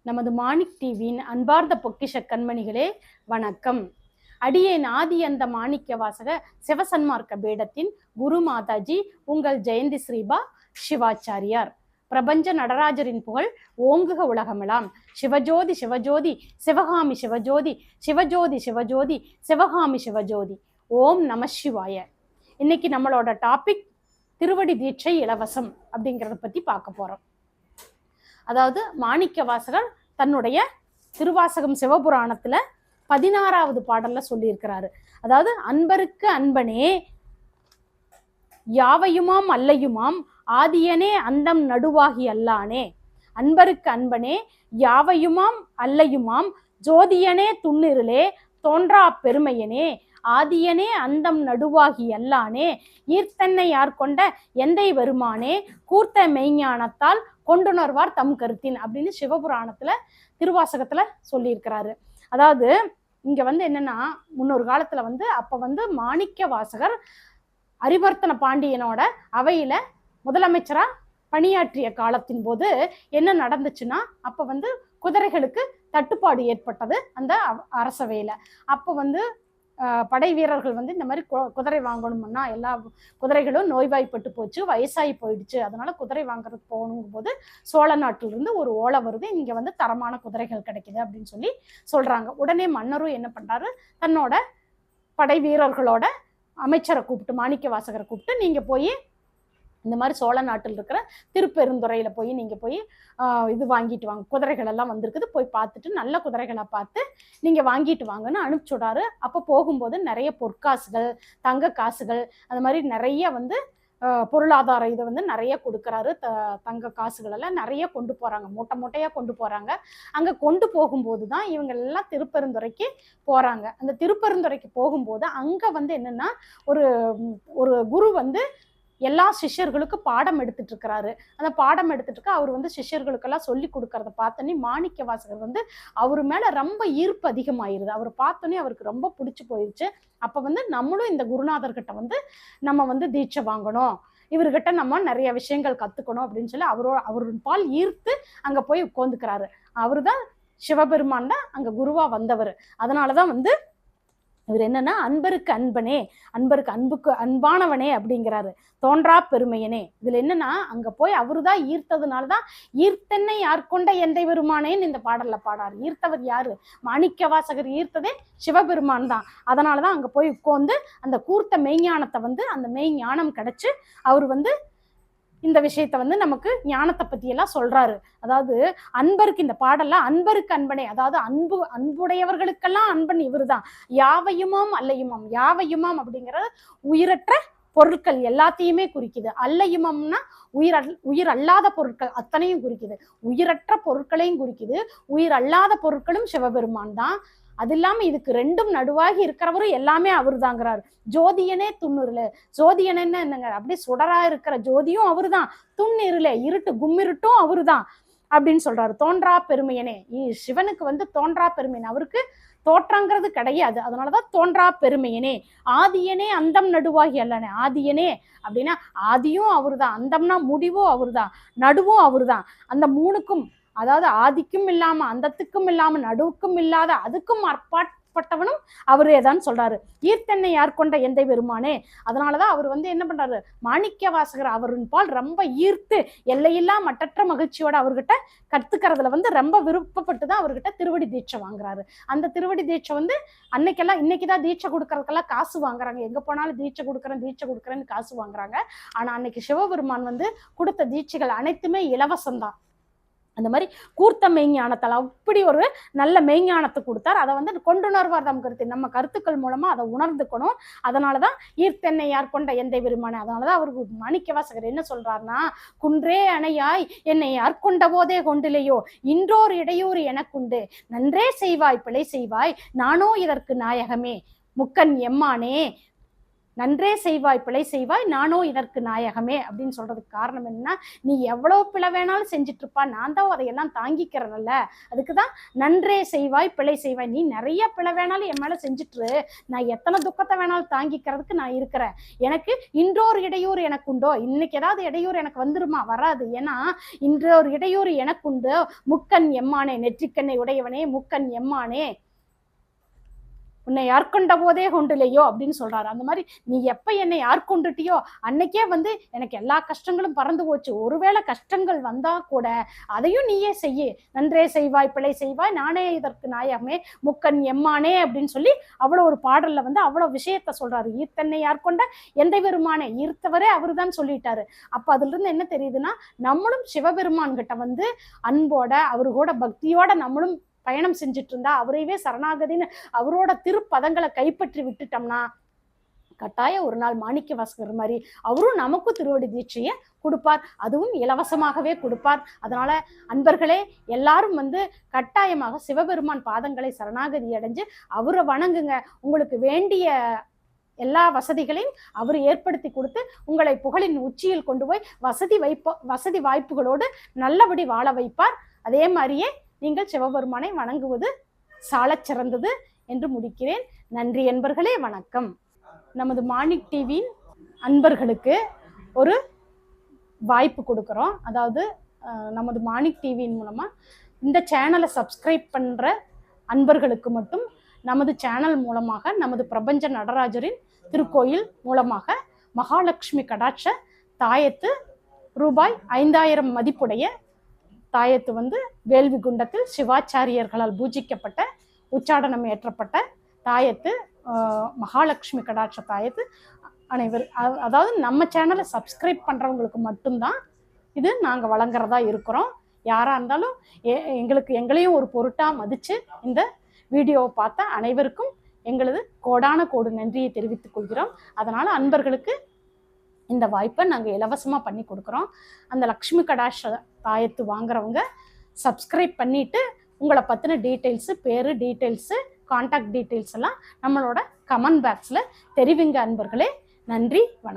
நமது மாணிக் டிவியின் அன்பார்ந்த பொக்கிஷ கண்மணிகளே வணக்கம். அடியேன் ஆதி அந்த மாணிக்க வாசக சிவசன்மார்க்க பீடத்தின் குரு மாதாஜி உங்கள் ஜெயந்தி ஸ்ரீபா சிவாச்சாரியார். பிரபஞ்ச நடராஜரின் புகழ் ஓங்குக உலகமெல்லாம். சிவஜோதி சிவஜோதி சிவகாமி சிவஜோதி சிவஜோதி சிவஜோதி சிவகாமி சிவஜோதி. ஓம் நம சிவாய. இன்னைக்கு நம்மளோட டாபிக் திருவடி தீட்சை இலவசம் அப்படிங்கிறத பத்தி பார்க்க போறோம். அதாவது மாணிக்க வாசகர் தன்னுடைய திருவாசகம் சிவபுராணத்துல 16வது பாடல்ல சொல்லியிருக்கிறாரு. அதாவது அன்பருக்கு அன்பனே யாவையுமாம் அல்லையுமாம் ஆதியனே அந்தம் நடுவாகி அல்லானே. அன்பருக்கு அன்பனே யாவையுமாம் அல்லையுமாம் ஜோதியனே துண்ணிருளே தோன்றா பெருமையனே ஆதியனே அந்தம் நடுவாகி அல்லானே ஈர்த்தன்னை யார் கொண்ட எந்தை வருமானே கூர்த்த மெய்ஞானத்தால் கொண்டுணர்வார் தம் கருத்தின் அப்படின்னு சிவபுராணத்துல திருவாசகத்துல சொல்லியிருக்கிறாரு. அதாவது இங்க என்னன்னா, முன்னொரு காலத்துல அப்ப மாணிக்க வாசகர் அரிவர்த்தன பாண்டியனோட அவையில முதலமைச்சரா பணியாற்றிய காலத்தின் போது என்ன நடந்துச்சுன்னா, அப்ப குதிரைகளுக்கு தட்டுப்பாடு ஏற்பட்டது அந்த அரசவையில. அப்ப படை வீரர்கள் இந்த மாதிரி குதிரை வாங்கணும்னா எல்லா குதிரைகளும் நோய்வாய்ப்பட்டு போச்சு, வயசாகி போயிடுச்சு. அதனால குதிரை வாங்குறதுக்கு போகணும் போது சோழ நாட்டிலிருந்து ஒரு ஓலை வருது, இங்க தரமான குதிரைகள் கிடைக்குது அப்படின்னு சொல்றாங்க. உடனே மன்னரும் என்ன பண்றாரு, தன்னோட படை வீரர்களோட அமைச்சரை கூப்பிட்டு மாணிக்க வாசகரை கூப்பிட்டு, நீங்க போய் இந்த மாதிரி சோழ நாட்டில் இருக்கிற திருப்பெருந்துறையில போய் நீங்க போய் இது வாங்கிட்டு வாங்க, குதிரைகள் எல்லாம் வந்திருக்குது, போய் பார்த்துட்டு நல்ல குதிரைகளை பார்த்து நீங்க வாங்கிட்டு வாங்கன்னு அனுப்பிச்சுடாரு. அப்போ போகும்போது நிறைய பொற்காசுகள், தங்க காசுகள், அந்த மாதிரி நிறைய பொருளாதார இதை நிறைய கொடுக்குறாரு. தங்க காசுகள் எல்லாம் நிறைய கொண்டு போறாங்க, மூட்டை மூட்டையா கொண்டு போறாங்க. அங்க கொண்டு போகும்போது தான் இவங்க எல்லாம் திருப்பெருந்துறைக்கு போறாங்க. அந்த திருப்பெருந்துறைக்கு போகும்போது அங்க என்னன்னா, ஒரு ஒரு குரு எல்லா சிஷ்யர்களுக்கும் பாடம் எடுத்துட்டு இருக்கிறாரு. அந்த பாடம் எடுத்துட்டு இருக்க அவர் சிஷ்யர்களுக்கெல்லாம் சொல்லி கொடுக்கறத பார்த்தோன்னே மாணிக்க வாசகர் அவரு மேல ரொம்ப ஈர்ப்பு அதிகமாயிருது. அவர் பார்த்தோன்னே அவருக்கு ரொம்ப பிடிச்சு போயிடுச்சு. அப்ப நம்மளும் இந்த குருநாதர்கிட்ட நம்ம தீட்சை வாங்கணும், இவர்கிட்ட நம்ம நிறைய விஷயங்கள் கத்துக்கணும் அப்படின்னு சொல்லி அவரு பால் ஈர்த்து அங்க போய் உட்கார்ந்துக்கிறாரு. அவருதான் சிவபெருமான் தான் அங்க குருவா வந்தவர். அதனாலதான் இவர் என்னன்னா, அன்பருக்கு அன்பனே, அன்பருக்கு அன்புக்கு அன்பானவனே அப்படிங்கிறாரு, தோன்றா பெருமையனே. இதுல என்னன்னா, அங்க போய் அவருதான் ஈர்த்ததுனாலதான் ஈர்த்தன்னை யார் கொண்ட எந்தை பெருமானேன்னு இந்த பாடல்ல பாடாரு. ஈர்த்தவர் யாரு? மாணிக்க வாசகர் ஈர்த்ததே சிவபெருமான் தான். அதனாலதான் அங்க போய் உட்கார்ந்து அந்த கூர்த்த மெய்ஞானத்தை அந்த மெய்ஞானம் கிடைச்சு அவர் இந்த விஷயத்த நமக்கு ஞானத்தை பத்தி எல்லாம் சொல்றாரு. அதாவது அன்பருக்கு இந்த பாடல்ல அன்பருக்கு அன்பனே, அதாவது அன்புடையவர்களுக்கெல்லாம் அன்பன் இவருதான். யாவையுமாம் அல்லையுமாம், யாவையுமாம் அப்படிங்கிறது உயிரற்ற பொருட்கள் எல்லாத்தையுமே குறிக்குது. அல்லையுமம்னா உயிர் அல்லாத பொருட்கள் அத்தனையும் குறிக்குது. உயிரற்ற பொருட்களையும் குறிக்குது. உயிர் அல்லாத பொருட்களும் சிவபெருமான் தான். அது இல்லாம இதுக்கு ரெண்டும் நடுவாகி இருக்கிறவரும் எல்லாமே அவரு தாங்கிறாரு. ஜோதியனே துண்ணிருள, ஜோதியனே என்னங்க, அப்படியே சுடரா இருக்கிற ஜோதியும் அவரு தான், துண்ணிருள இருட்டு கும்மிருட்டும் அவரு தான் அப்படின்னு சொல்றாரு. தோன்றா பெருமையனே, சிவனுக்கு தோன்றா பெருமையனே, அவருக்கு தோற்றங்கிறது கிடையாது. அதனாலதான் தோன்றா பெருமையனே. ஆதியனே அந்தம் நடுவாகி அல்லனே. ஆதியனே அப்படின்னா ஆதியும் அவருதான், அந்தம்னா முடிவும் அவருதான், நடுவும் அவருதான். அந்த மூணுக்கும், அதாவது ஆதிக்கும் இல்லாம அந்தத்துக்கும் இல்லாம நடுவுக்கும் இல்லாத அதுக்கும் அற்பாற்பட்டவனும் அவரே தான் சொல்றாரு. ஈர்த்தன்னை யார் கொண்ட எந்தை பெருமானே. அதனாலதான் அவர் என்ன பண்றாரு, மாணிக்க வாசகர் அவரின் பால் ரொம்ப ஈர்த்து எல்லையில்லா மட்டற்ற மகிழ்ச்சியோட அவர்கிட்ட கத்துக்கிறதுல ரொம்ப விருப்பப்பட்டுதான் அவர்கிட்ட திருவடி தீட்சை வாங்குறாரு. அந்த திருவடி தீட்சை அன்னைக்கெல்லாம், இன்னைக்குதான் தீட்சை கொடுக்கறதுக்கெல்லாம் காசு வாங்குறாங்க. எங்க போனாலும் தீட்சை கொடுக்குறேன்னு காசு வாங்குறாங்க. ஆனா அன்னைக்கு சிவபெருமான் கொடுத்த தீட்சைகள் அனைத்துமே இலவசம்தான். அந்த மாதிரி கூர்த்த மெய்ஞானத்தால் அப்படி ஒரு நல்ல மெய்ஞானத்தை கொடுத்தார். அதை கொண்டுணர்வார் தம் கருத்து. நம்ம கருத்துக்கள் மூலமா அதை உணர்ந்துக்கணும். அதனாலதான் ஈர்த்தென்னை யார் கொண்ட எந்தை பெருமானே. அதனாலதான் அவருக்கு மாணிக்க வாசகர் என்ன சொல்றாருன்னா, குன்றே அணையாய் என்னை யார்கொண்ட போதே கொண்டிலையோ இன்றோர் இடையூறு எனக்குண்டு நன்றே செய்வாய் பிழை செய்வாய் நானோ இதற்கு நாயகமே முக்கன் எம்மானே நன்றே செய்வாய் பிழை செய்வாய் நானோ இதற்கு நாயகமே அப்படின்னு சொல்றதுக்கு காரணம் என்னன்னா, நீ எவ்வளவு பிழை வேணாலும் செஞ்சுட்டு இருப்பா, நான் தான் அதையெல்லாம் தாங்கிக்கிறேன்ல. அதுக்குதான் நன்றே செய்வாய் பிழை செய்வாய். நீ நிறைய பிழை வேணாலும் என் மேல செஞ்சுட்டு, நான் எத்தனை துக்கத்தை வேணாலும் தாங்கிக்கிறதுக்கு நான் இருக்கிறேன். எனக்கு இன்றோர் இடையூறு எனக்கு உண்டோ, இன்னைக்கு ஏதாவது இடையூறு எனக்கு வந்துருமா? வராது. ஏன்னா இன்றோர் இடையூறு எனக்கு உண்டு. முக்கன் எம்மானே, நெற்றிக்கண்ணை உடையவனே முக்கன் எம்மானே, உன்னை யார்கொண்ட போதே கொண்டுலையோ அப்படின்னு சொல்றாரு. அந்த மாதிரி நீ எப்ப என்னை யார்கொண்டுட்டியோ அன்னைக்கே எனக்கு எல்லா கஷ்டங்களும் பறந்து போச்சு. ஒருவேளை கஷ்டங்கள் வந்தா கூட அதையும் நீயே செய்ய. நன்றே செய்வாய் பிழை செய்வாய் நானே இதற்கு நாயகமே முக்கன் எம்மானே அப்படின்னு சொல்லி அவ்வளவு ஒரு பாடல்ல அவ்வளவு விஷயத்த சொல்றாரு. ஈர்த்தன்னை யார்கொண்ட எந்த பெருமானே, ஈர்த்தவரே அவரு தான் சொல்லிட்டாரு. அப்ப அதுல இருந்து என்ன தெரியுதுன்னா, நம்மளும் சிவபெருமான் கிட்ட அன்போட அவரு கூட பக்தியோட நம்மளும் பயணம் செஞ்சுட்டு இருந்தா, அவரையவே சரணாகதின்னு அவரோட திருப்பதங்களை கைப்பற்றி விட்டுட்டோம்னா, கட்டாயம் ஒரு நாள் மாணிக்க வாசகர் மாதிரி அவரும் நமக்கும் திருவடி தீட்சையை கொடுப்பார். அதுவும் இலவசமாகவே கொடுப்பார். அதனால அன்பர்களே, எல்லாரும் கட்டாயமாக சிவபெருமான் பாதங்களை சரணாகதி அடைஞ்சு அவரை வணங்குங்க. உங்களுக்கு வேண்டிய எல்லா வசதிகளையும் அவர் ஏற்படுத்தி கொடுத்து உங்களை புகழின் உச்சியில் கொண்டு போய் வசதி வாய்ப்புகளோடு நல்லபடி வாழ வைப்பார். அதே மாதிரியே நீங்கள் சிவபெருமானை வணங்குவது சாலச் சிறந்தது என்று முடிக்கிறேன். நன்றி அன்பர்களே, வணக்கம். நமது மாணிக் டிவியின் அன்பர்களுக்கு ஒரு வாய்ப்பு கொடுக்குறோம். அதாவது நமது மாணிக் டிவியின் மூலமா இந்த சேனலை சப்ஸ்கிரைப் பண்ற அன்பர்களுக்கு மட்டும் நமது சேனல் மூலமாக நமது பிரபஞ்ச நடராஜரின் திருக்கோயில் மூலமாக மகாலட்சுமி கடாட்ச தாயத்து ரூபாய் 5000 மதிப்புடைய தாயத்து வேள்வி குண்டத்தில் சிவாச்சாரியர்களால் பூஜிக்கப்பட்ட உச்சாடனம் ஏற்றப்பட்ட தாயத்து, மகாலட்சுமி கடாட்ச தாயத்து அதாவது நம்ம சேனலை சப்ஸ்கிரைப் பண்றவங்களுக்கு மட்டும்தான் இது நாங்கள் வழங்குறதா இருக்கிறோம். யாரா இருந்தாலும் எங்களையும் ஒரு பொருட்டா மதிச்சு இந்த வீடியோவை பார்த்த அனைவருக்கும் எங்களது கோடான கோடு நன்றியை தெரிவித்துக் கொள்கிறோம். அதனால அன்பர்களுக்கு இந்த வாய்ப்பை நாங்கள் இலவசமாக பண்ணி கொடுக்குறோம். அந்த லக்ஷ்மி கடாட்ச தாயத்து வாங்குறவங்க சப்ஸ்கிரைப் பண்ணிட்டு உங்களை பற்றின டீட்டெயில்ஸு, பேரு டீட்டெயில்ஸு, கான்டாக்ட் டீட்டெயில்ஸ் எல்லாம் நம்மளோட கமெண்ட் பாக்ஸில் தெரிவிங்க அன்பர்களே. நன்றி, வணக்கம்.